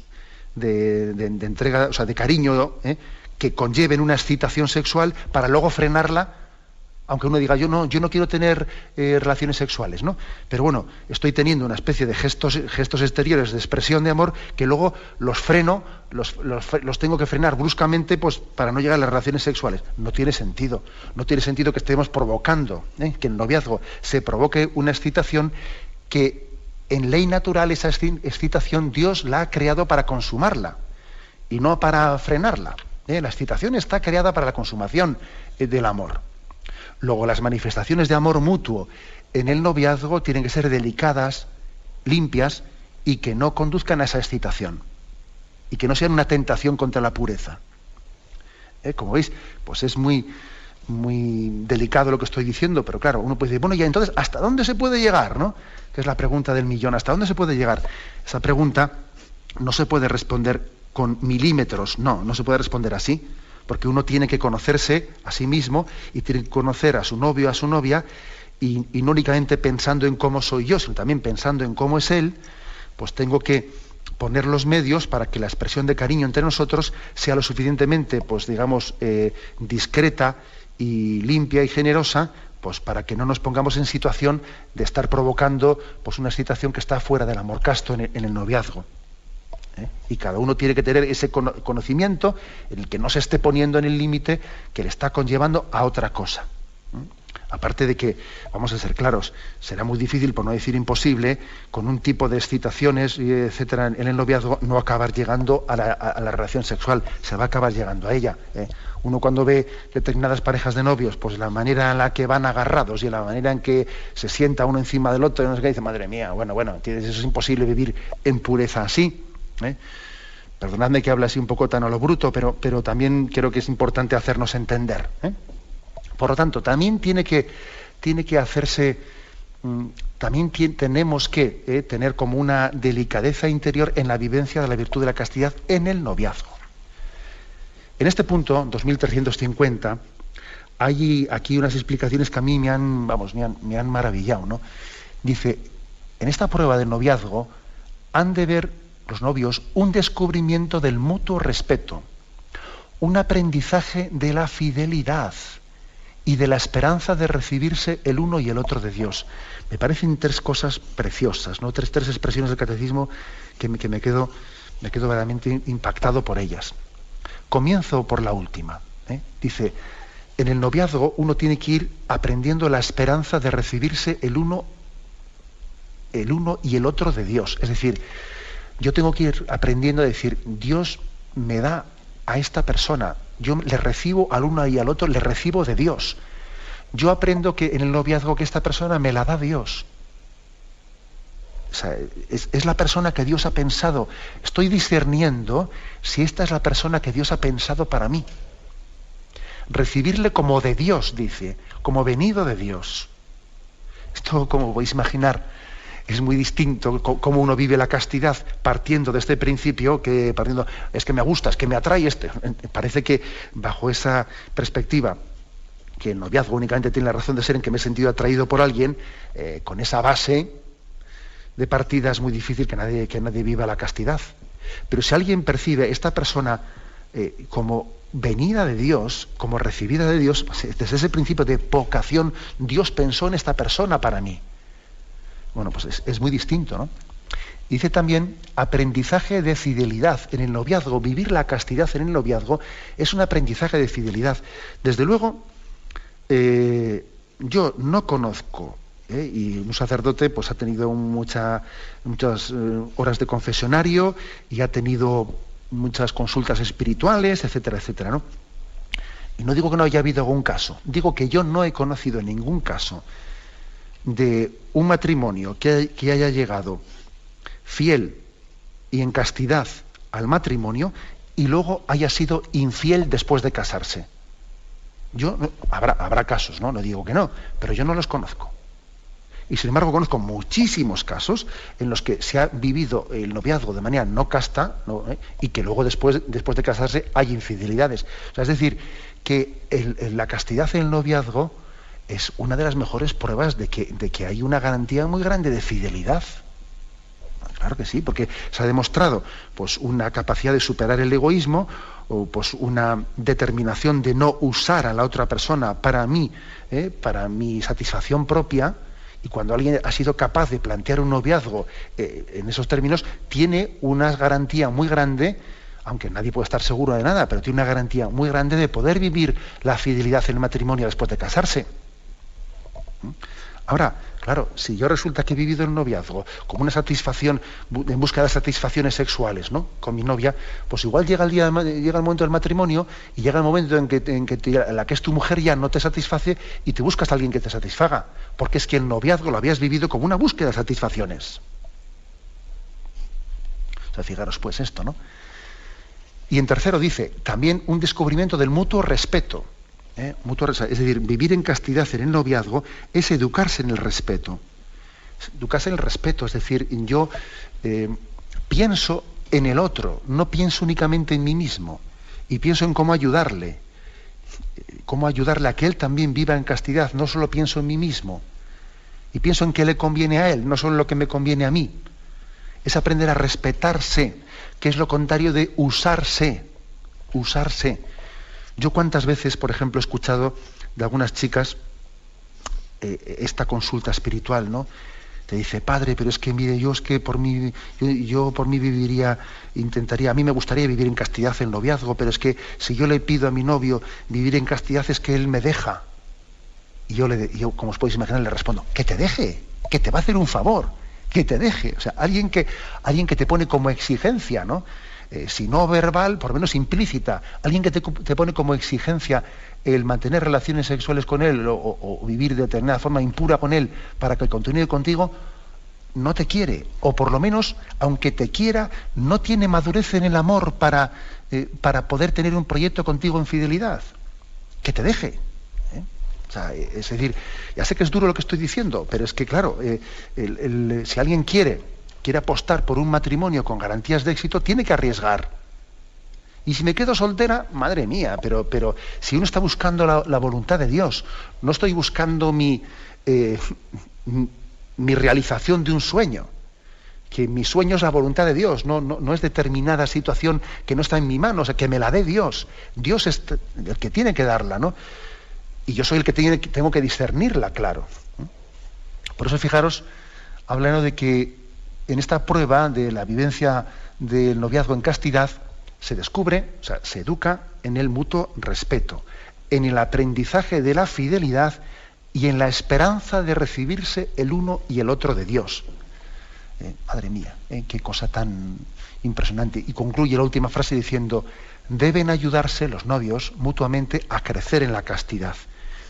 de entrega, o sea, de cariño, que conlleven una excitación sexual para luego frenarla, aunque uno diga, yo no quiero tener relaciones sexuales, ¿no? Pero bueno, estoy teniendo una especie de gestos exteriores de expresión de amor que luego los freno, los tengo que frenar bruscamente, pues para no llegar a las relaciones sexuales. No tiene sentido que estemos provocando, que en el noviazgo se provoque una excitación que en ley natural esa excitación Dios la ha creado para consumarla y no para frenarla. La excitación está creada para la consumación del amor. Luego, las manifestaciones de amor mutuo en el noviazgo tienen que ser delicadas, limpias y que no conduzcan a esa excitación y que no sean una tentación contra la pureza. Como veis, pues es muy delicado lo que estoy diciendo, pero claro, uno puede decir, bueno, ya entonces, ¿hasta dónde se puede llegar, no? Que es la pregunta del millón, ¿hasta dónde se puede llegar? Esa pregunta no se puede responder con milímetros, no se puede responder así, porque uno tiene que conocerse a sí mismo y tiene que conocer a su novio, a su novia, y no únicamente pensando en cómo soy yo, sino también pensando en cómo es él, pues tengo que poner los medios para que la expresión de cariño entre nosotros sea lo suficientemente, pues digamos, discreta y limpia y generosa, pues para que no nos pongamos en situación de estar provocando pues una excitación que está fuera del amor casto en el noviazgo. Y cada uno tiene que tener ese conocimiento en el que no se esté poniendo en el límite que le está conllevando a otra cosa. Aparte de que, vamos a ser claros, será muy difícil, por no decir imposible, con un tipo de excitaciones, etcétera, en el noviazgo, no acabar llegando a la relación sexual, se va a acabar llegando a ella. Uno cuando ve determinadas parejas de novios, pues la manera en la que van agarrados y la manera en que se sienta uno encima del otro, y no sé qué, dice, madre mía, bueno, eso es imposible vivir en pureza así. Perdonadme que hable así un poco tan a lo bruto, pero también creo que es importante hacernos entender, ¿eh? Por lo tanto, también tiene que hacerse, también tenemos que tener como una delicadeza interior en la vivencia de la virtud de la castidad en el noviazgo. En este punto, 2350, hay aquí unas explicaciones que a mí me han maravillado, ¿no? Dice, en esta prueba del noviazgo han de ver los novios un descubrimiento del mutuo respeto, un aprendizaje de la fidelidad y de la esperanza de recibirse el uno y el otro de Dios. Me parecen tres cosas preciosas, ¿no? Tres expresiones del catecismo que me quedo verdaderamente impactado por ellas. Comienzo por la última, ¿eh? Dice, en el noviazgo uno tiene que ir aprendiendo la esperanza de recibirse el uno y el otro de Dios. Es decir, yo tengo que ir aprendiendo a decir, Dios me da a esta persona, yo le recibo al uno y al otro, le recibo de Dios. Yo aprendo que en el noviazgo que esta persona me la da Dios. O sea, es la persona que Dios ha pensado. Estoy discerniendo si esta es la persona que Dios ha pensado para mí. Recibirle como de Dios, dice, como venido de Dios. Esto, como podéis imaginar, es muy distinto cómo uno vive la castidad partiendo de este principio, es que me gusta, es que me atrae este. Parece que bajo esa perspectiva, que el noviazgo únicamente tiene la razón de ser en que me he sentido atraído por alguien, con esa base de partida es muy difícil que nadie viva la castidad. Pero si alguien percibe esta persona como venida de Dios, como recibida de Dios, desde ese principio de vocación, Dios pensó en esta persona para mí. Bueno, pues es muy distinto, ¿no? Dice también aprendizaje de fidelidad en el noviazgo. Vivir la castidad en el noviazgo es un aprendizaje de fidelidad. Desde luego, yo no conozco, y un sacerdote pues ha tenido muchas horas de confesionario y ha tenido muchas consultas espirituales, etcétera, etcétera, ¿no? Y no digo que no haya habido algún caso, digo que yo no he conocido ningún caso de un matrimonio que haya llegado fiel y en castidad al matrimonio y luego haya sido infiel después de casarse. Habrá casos, ¿no? No digo que no, pero yo no los conozco. Y sin embargo conozco muchísimos casos en los que se ha vivido el noviazgo de manera no casta, ¿no? Y que luego después de casarse hay infidelidades. O sea, es decir, que la castidad en el noviazgo es una de las mejores pruebas de que hay una garantía muy grande de fidelidad. Claro que sí, porque se ha demostrado pues, una capacidad de superar el egoísmo, o pues, una determinación de no usar a la otra persona para mí, para mi satisfacción propia. Y cuando alguien ha sido capaz de plantear un noviazgo en esos términos, tiene una garantía muy grande, aunque nadie puede estar seguro de nada, pero tiene una garantía muy grande de poder vivir la fidelidad en el matrimonio después de casarse. Ahora, claro, si yo resulta que he vivido el noviazgo como una satisfacción, en busca de satisfacciones sexuales, ¿no?, con mi novia, pues igual llega el momento del matrimonio y llega el momento en que la que es tu mujer ya no te satisface y te buscas a alguien que te satisfaga, porque es que el noviazgo lo habías vivido como una búsqueda de satisfacciones. O sea, fijaros pues esto, ¿no? Y en tercero dice, también un descubrimiento del mutuo respeto. Es decir, vivir en castidad en el noviazgo es educarse en el respeto. Educarse en el respeto, es decir, yo pienso en el otro, no pienso únicamente en mí mismo, y pienso en cómo ayudarle a que él también viva en castidad, no solo pienso en mí mismo, y pienso en qué le conviene a él, no solo en lo que me conviene a mí. Es aprender a respetarse, que es lo contrario de usarse. Yo cuántas veces, por ejemplo, he escuchado de algunas chicas esta consulta espiritual, ¿no? Te dice, padre, pero es que mire, yo por mí intentaría, a mí me gustaría vivir en castidad en noviazgo, pero es que si yo le pido a mi novio vivir en castidad es que él me deja. Y yo, como os podéis imaginar, le respondo, que te deje, que te va a hacer un favor, que te deje. O sea, alguien que te pone como exigencia, ¿no? Si no verbal, por lo menos implícita, alguien que te pone como exigencia el mantener relaciones sexuales con él o vivir de determinada forma impura con él para que continúe contigo, no te quiere, o por lo menos, aunque te quiera, no tiene madurez en el amor para poder tener un proyecto contigo en fidelidad. Que te deje. O sea, es decir, ya sé que es duro lo que estoy diciendo, pero es que, claro, si alguien quiere apostar por un matrimonio con garantías de éxito, tiene que arriesgar. Y si me quedo soltera, madre mía, pero si uno está buscando la voluntad de Dios, no estoy buscando mi realización de un sueño, que mi sueño es la voluntad de Dios, no es determinada situación que no está en mi mano, o sea, que me la dé Dios. Dios es el que tiene que darla, ¿no? Y yo soy el que tengo que discernirla, claro. Por eso, fijaros, hablando de que en esta prueba de la vivencia del noviazgo en castidad, se descubre, o sea, se educa en el mutuo respeto, en el aprendizaje de la fidelidad y en la esperanza de recibirse el uno y el otro de Dios. Madre mía, qué cosa tan impresionante. Y concluye la última frase diciendo: deben ayudarse los novios mutuamente a crecer en la castidad.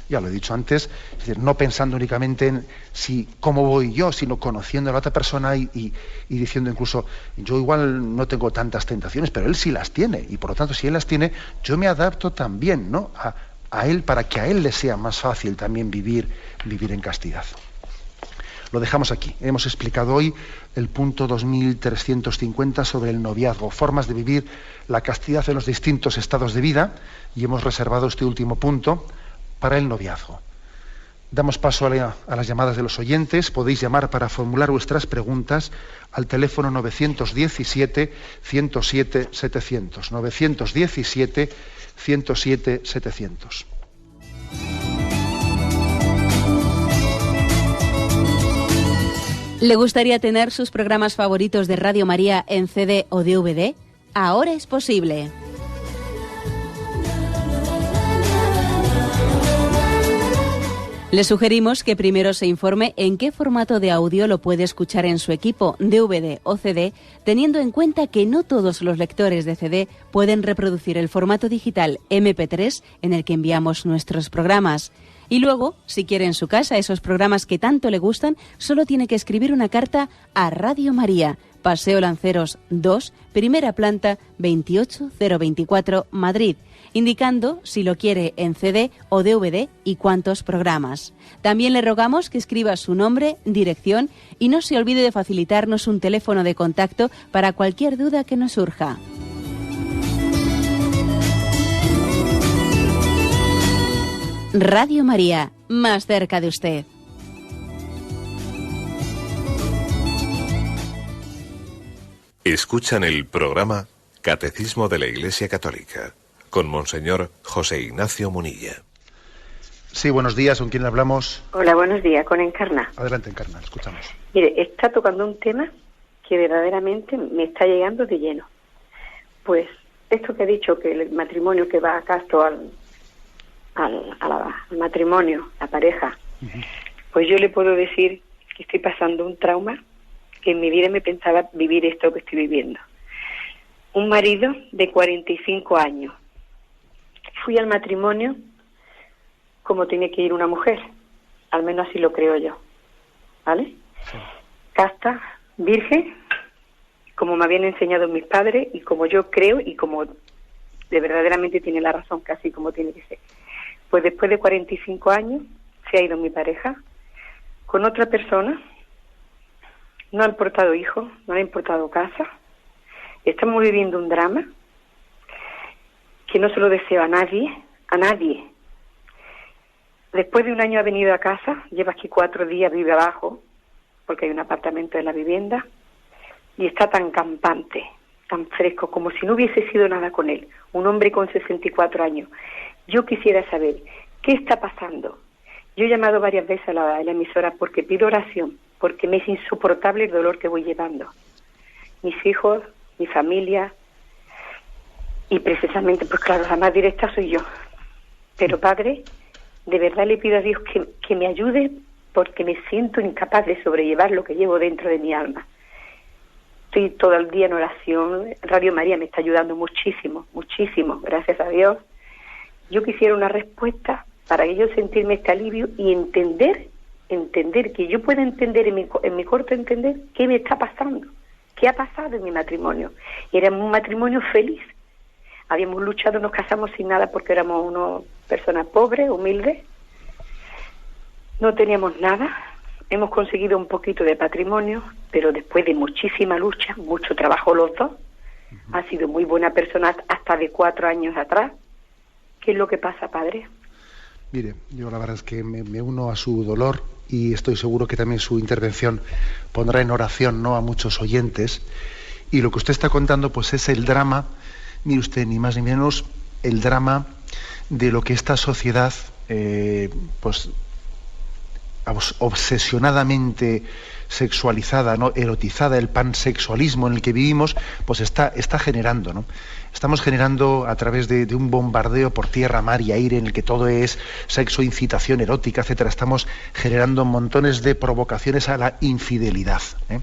Ya lo he dicho antes, es decir, no pensando únicamente en cómo voy yo, sino conociendo a la otra persona y diciendo incluso, yo igual no tengo tantas tentaciones, pero él sí las tiene, y por lo tanto, si él las tiene, yo me adapto también, ¿no?, a él, para que a él le sea más fácil también vivir en castidad. Lo dejamos aquí. Hemos explicado hoy el punto 2350 sobre el noviazgo, formas de vivir la castidad en los distintos estados de vida, y hemos reservado este último punto para el noviazgo. Damos paso a las llamadas de los oyentes. Podéis llamar para formular vuestras preguntas al teléfono 917-107-700. 917-107-700. ¿Le gustaría tener sus programas favoritos de Radio María en CD o DVD? Ahora es posible. Le sugerimos que primero se informe en qué formato de audio lo puede escuchar en su equipo, DVD o CD, teniendo en cuenta que no todos los lectores de CD pueden reproducir el formato digital MP3 en el que enviamos nuestros programas. Y luego, si quiere en su casa esos programas que tanto le gustan, solo tiene que escribir una carta a Radio María, Paseo Lanceros 2, primera planta, 28024, Madrid, indicando si lo quiere en CD o DVD y cuántos programas. También le rogamos que escriba su nombre, dirección y no se olvide de facilitarnos un teléfono de contacto para cualquier duda que nos surja. Radio María, más cerca de usted. Escuchan el programa Catecismo de la Iglesia Católica con Monseñor José Ignacio Munilla. Sí, buenos días, ¿con quién hablamos? Hola, buenos días, con Encarna. Adelante, Encarna, escuchamos. Mire, está tocando un tema que verdaderamente me está llegando de lleno. Pues esto que he dicho, que el matrimonio que va casto al matrimonio, la pareja, pues yo le puedo decir que estoy pasando un trauma, que en mi vida me pensaba vivir esto que estoy viviendo. Un marido de 45 años. Fui al matrimonio como tiene que ir una mujer, al menos así lo creo yo, ¿vale? Sí. Casta, virgen, como me habían enseñado mis padres y como yo creo y como de verdaderamente tiene la razón, casi como tiene que ser. Pues después de 45 años se ha ido mi pareja con otra persona, no han portado hijos, no han importado casa, estamos viviendo un drama que no se lo deseo a nadie. Después de un año ha venido a casa, lleva aquí 4 días, vive abajo, porque hay un apartamento en la vivienda, y está tan campante, tan fresco, como si no hubiese sido nada con él, un hombre con 64 años. Yo quisiera saber, ¿qué está pasando? Yo he llamado varias veces a la emisora porque pido oración, porque me es insoportable el dolor que voy llevando. Mis hijos, mi familia, y precisamente, pues claro, la más directa soy yo. Pero Padre, de verdad le pido a Dios que me ayude, porque me siento incapaz de sobrellevar lo que llevo dentro de mi alma. Estoy todo el día en oración, Radio María me está ayudando muchísimo, muchísimo, gracias a Dios. Yo quisiera una respuesta para yo sentirme este alivio y entender entender, que yo pueda entender en mi corto entender qué me está pasando, qué ha pasado en mi matrimonio. Y éramos un matrimonio feliz. Habíamos luchado, nos casamos sin nada porque éramos unas personas pobres, humildes. No teníamos nada. Hemos conseguido un poquito de patrimonio, pero después de muchísima lucha, mucho trabajo los dos. Ha sido muy buena persona hasta de 4 años atrás. ¿Qué es lo que pasa, padre? Mire, yo la verdad es que me uno a su dolor y estoy seguro que también su intervención pondrá en oración, ¿no?, a muchos oyentes. Y lo que usted está contando pues es el drama, mire usted, ni más ni menos el drama de lo que esta sociedad pues obsesionadamente sexualizada, ¿no?, erotizada, el pansexualismo en el que vivimos, pues está generando, ¿no? Estamos generando a través de un bombardeo por tierra, mar y aire en el que todo es sexo, incitación erótica, etcétera. Estamos generando montones de provocaciones a la infidelidad, ¿eh?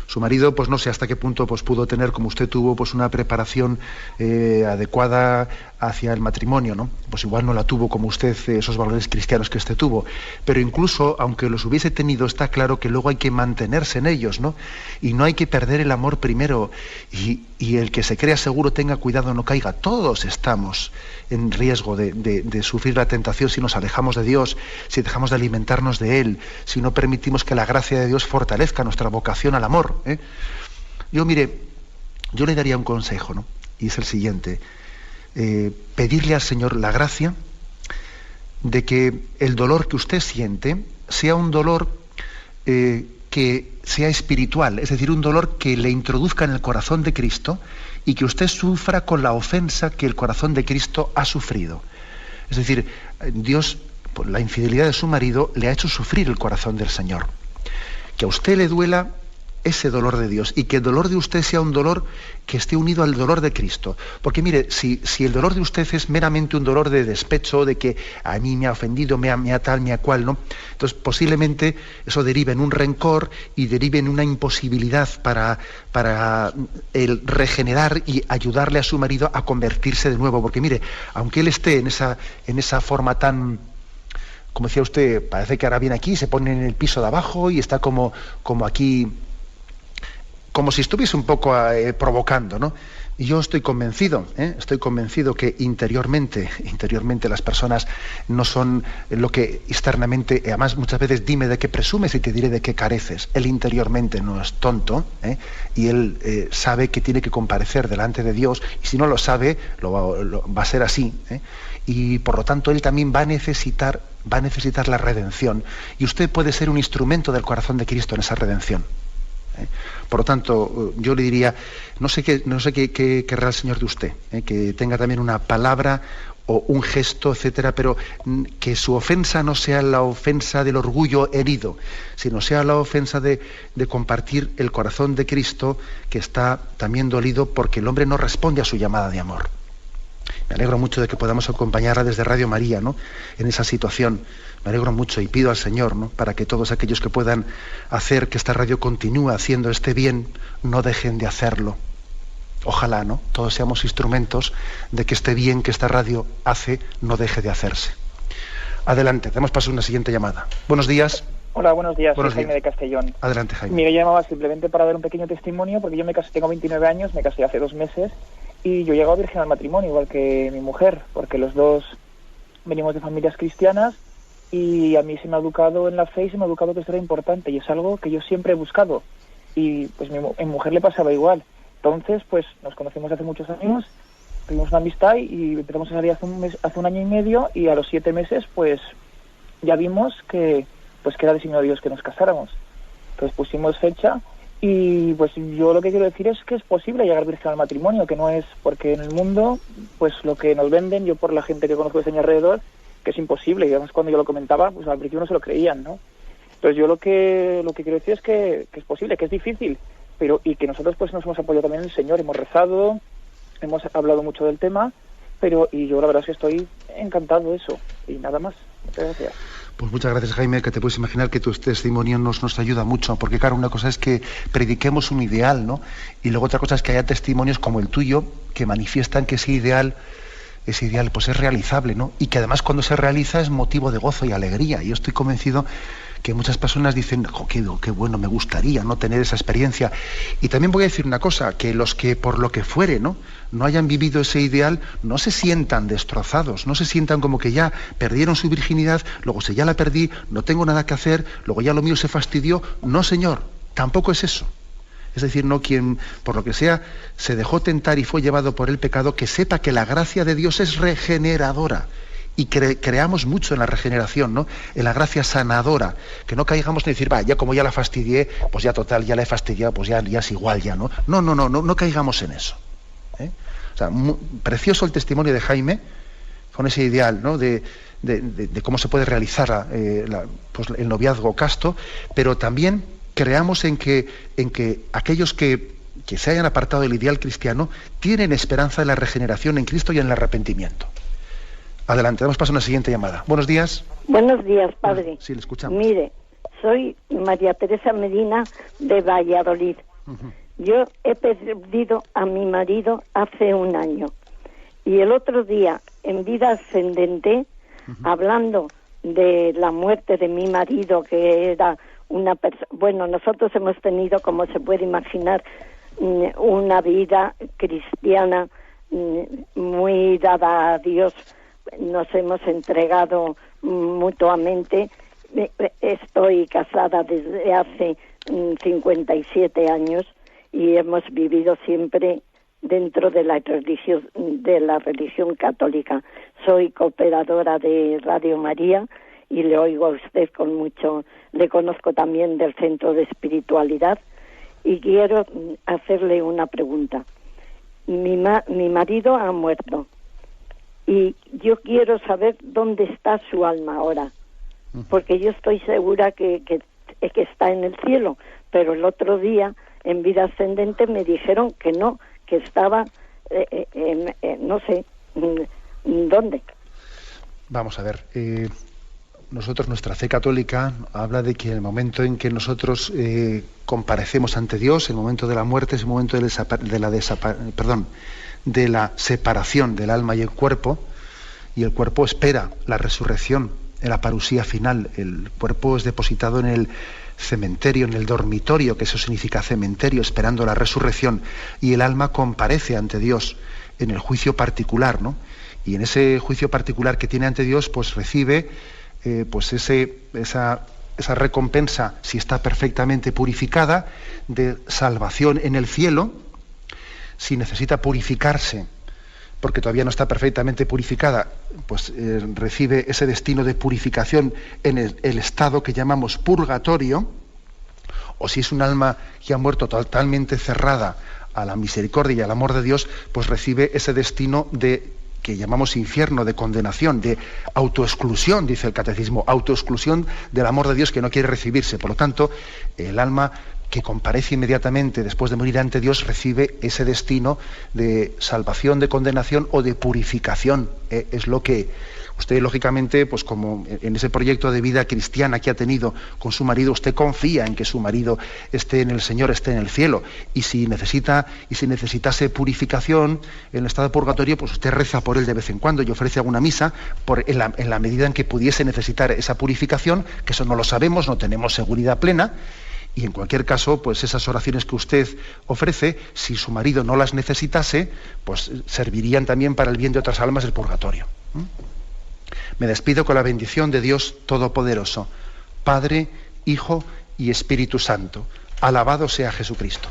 Su marido, pues no sé hasta qué punto pues pudo tener, como usted tuvo, pues una preparación adecuada hacia el matrimonio, ¿no? Pues igual no la tuvo como usted, esos valores cristianos que usted tuvo. Pero incluso, aunque los hubiese tenido, está claro que luego hay que mantenerse en ellos, ¿no? Y no hay que perder el amor primero. Y el que se crea seguro tenga cuidado, no caiga. Todos estamos en riesgo de sufrir la tentación si nos alejamos de Dios, si dejamos de alimentarnos de Él, si no permitimos que la gracia de Dios fortalezca nuestra vocación al amor, ¿eh? Yo, mire, yo le daría un consejo, ¿no? Y es el siguiente: pedirle al Señor la gracia de que el dolor que usted siente sea un dolor que sea espiritual, es decir, un dolor que le introduzca en el corazón de Cristo y que usted sufra con la ofensa que el corazón de Cristo ha sufrido. Es decir, Dios, por la infidelidad de su marido, le ha hecho sufrir el corazón del Señor. Que a usted le duela ese dolor de Dios y que el dolor de usted sea un dolor que esté unido al dolor de Cristo. Porque mire, si el dolor de usted es meramente un dolor de despecho, de que a mí me ha ofendido, me ha tal, me ha cual, ¿no? Entonces posiblemente eso derive en un rencor y derive en una imposibilidad para el regenerar y ayudarle a su marido a convertirse de nuevo. Porque mire, aunque él esté en esa forma tan, como decía usted, parece que ahora viene aquí, se pone en el piso de abajo y está como aquí, como si estuviese un poco provocando, ¿no? Y yo estoy convencido que interiormente las personas no son lo que externamente, además muchas veces dime de qué presumes y te diré de qué careces. Él interiormente no es tonto, y él sabe que tiene que comparecer delante de Dios, y si no lo sabe, va a ser así, y por lo tanto él también va a necesitar la redención, y usted puede ser un instrumento del corazón de Cristo en esa redención. Por lo tanto, yo le diría, no sé qué querrá el Señor de usted, que tenga también una palabra o un gesto, etcétera, pero que su ofensa no sea la ofensa del orgullo herido, sino sea la ofensa de compartir el corazón de Cristo, que está también dolido porque el hombre no responde a su llamada de amor. Me alegro mucho de que podamos acompañarla desde Radio María, ¿no?, en esa situación. Me alegro mucho y pido al Señor, ¿no?, para que todos aquellos que puedan hacer que esta radio continúe haciendo este bien, no dejen de hacerlo. Ojalá, ¿no?, todos seamos instrumentos de que este bien que esta radio hace no deje de hacerse. Adelante, damos paso a una siguiente llamada. Buenos días. Hola, buenos días. Soy Jaime de Castellón. Adelante, Jaime. Mira, yo llamaba simplemente para dar un pequeño testimonio, porque yo me casé, tengo 29 años, me casé hace 2 meses, y yo llego virgen al matrimonio, igual que mi mujer, porque los dos venimos de familias cristianas, y a mí se me ha educado en la fe y se me ha educado que esto era importante, y es algo que yo siempre he buscado, y pues mi mujer le pasaba igual. Entonces, pues nos conocimos hace muchos años, tuvimos una amistad y empezamos a salir hace un año y medio, y a los 7 meses pues ya vimos que era designio de Dios que nos casáramos. Entonces pusimos fecha, y pues yo lo que quiero decir es que es posible llegar virgen al matrimonio, que no es porque en el mundo, pues lo que nos venden, yo por la gente que conozco de mi alrededor, que es imposible, y además cuando yo lo comentaba, pues al principio no se lo creían, ¿no? Entonces yo lo que quiero decir es que es posible, que es difícil, y que nosotros pues nos hemos apoyado también en el Señor, hemos rezado, hemos hablado mucho del tema, y yo la verdad es que estoy encantado de eso, y nada más. Muchas gracias. Pues muchas gracias, Jaime, que te puedes imaginar que tu testimonio nos ayuda mucho, porque claro, una cosa es que prediquemos un ideal, ¿no? Y luego otra cosa es que haya testimonios como el tuyo que manifiestan que ese ideal pues es realizable, ¿no? Y que además cuando se realiza es motivo de gozo y alegría. Y yo estoy convencido que muchas personas dicen, "Jo, qué bueno, me gustaría no tener esa experiencia". Y también voy a decir una cosa, que los que por lo que fuere no hayan vivido ese ideal, no se sientan destrozados, no se sientan como que ya perdieron su virginidad, luego si ya la perdí, no tengo nada que hacer, luego ya lo mío se fastidió. No, señor, tampoco es eso. Es decir, no quien, por lo que sea, se dejó tentar y fue llevado por el pecado, que sepa que la gracia de Dios es regeneradora. Y creamos mucho en la regeneración, ¿no? En la gracia sanadora. Que no caigamos en decir, ya como ya la fastidié, pues ya total, ya la he fastidiado, pues ya es igual ya, ¿no? No caigamos en eso. O sea, precioso el testimonio de Jaime, con ese ideal, ¿no? de cómo se puede realizar pues el noviazgo casto, pero también creamos en que aquellos que se hayan apartado del ideal cristiano tienen esperanza en la regeneración en Cristo y en el arrepentimiento. Adelante, damos paso a una siguiente llamada. Buenos días. Buenos días, padre. Sí, le escuchamos. Mire, soy María Teresa Medina de Valladolid. Uh-huh. Yo he perdido a mi marido hace un año. Y el otro día, en Vida Ascendente, hablando de la muerte de mi marido, que era una persona... Bueno, nosotros hemos tenido, como se puede imaginar, una vida cristiana muy dada a Dios. Nos hemos entregado mutuamente. Estoy casada desde hace 57 años y hemos vivido siempre dentro de la religión católica. Soy cooperadora de Radio María y le oigo a usted con mucho. Le conozco también del Centro de Espiritualidad y quiero hacerle una pregunta. Mi marido ha muerto y yo quiero saber dónde está su alma ahora, porque yo estoy segura que está en el cielo, pero el otro día en Vida Ascendente me dijeron que no, que estaba, no sé, ¿dónde? Vamos a ver, nosotros, nuestra fe católica habla de que el momento en que nosotros comparecemos ante Dios, el momento de la muerte, es el momento de la separación del alma y el cuerpo espera la resurrección, en la parusía final. El cuerpo es depositado en el cementerio, en el dormitorio, que eso significa cementerio, esperando la resurrección, y el alma comparece ante Dios en el juicio particular, ¿no? Y en ese juicio particular que tiene ante Dios, pues recibe pues esa recompensa, si está perfectamente purificada, de salvación en el cielo. Si necesita purificarse porque todavía no está perfectamente purificada, pues recibe ese destino de purificación en el estado que llamamos purgatorio. O si es un alma que ha muerto totalmente cerrada a la misericordia y al amor de Dios, pues recibe ese destino que llamamos infierno, de condenación, de autoexclusión, dice el catecismo, autoexclusión del amor de Dios que no quiere recibirse. Por lo tanto, el alma que comparece inmediatamente después de morir ante Dios recibe ese destino de salvación, de condenación o de purificación. Es lo que usted, lógicamente, pues como en ese proyecto de vida cristiana que ha tenido con su marido, usted confía en que su marido esté en el Señor, esté en el cielo. Y si necesitase purificación en el estado de purgatorio, pues usted reza por él de vez en cuando y ofrece alguna misa en la medida en que pudiese necesitar esa purificación, que eso no lo sabemos, no tenemos seguridad plena. Y en cualquier caso, pues esas oraciones que usted ofrece, si su marido no las necesitase, pues servirían también para el bien de otras almas del purgatorio. Me despido con la bendición de Dios Todopoderoso, Padre, Hijo y Espíritu Santo. Alabado sea Jesucristo.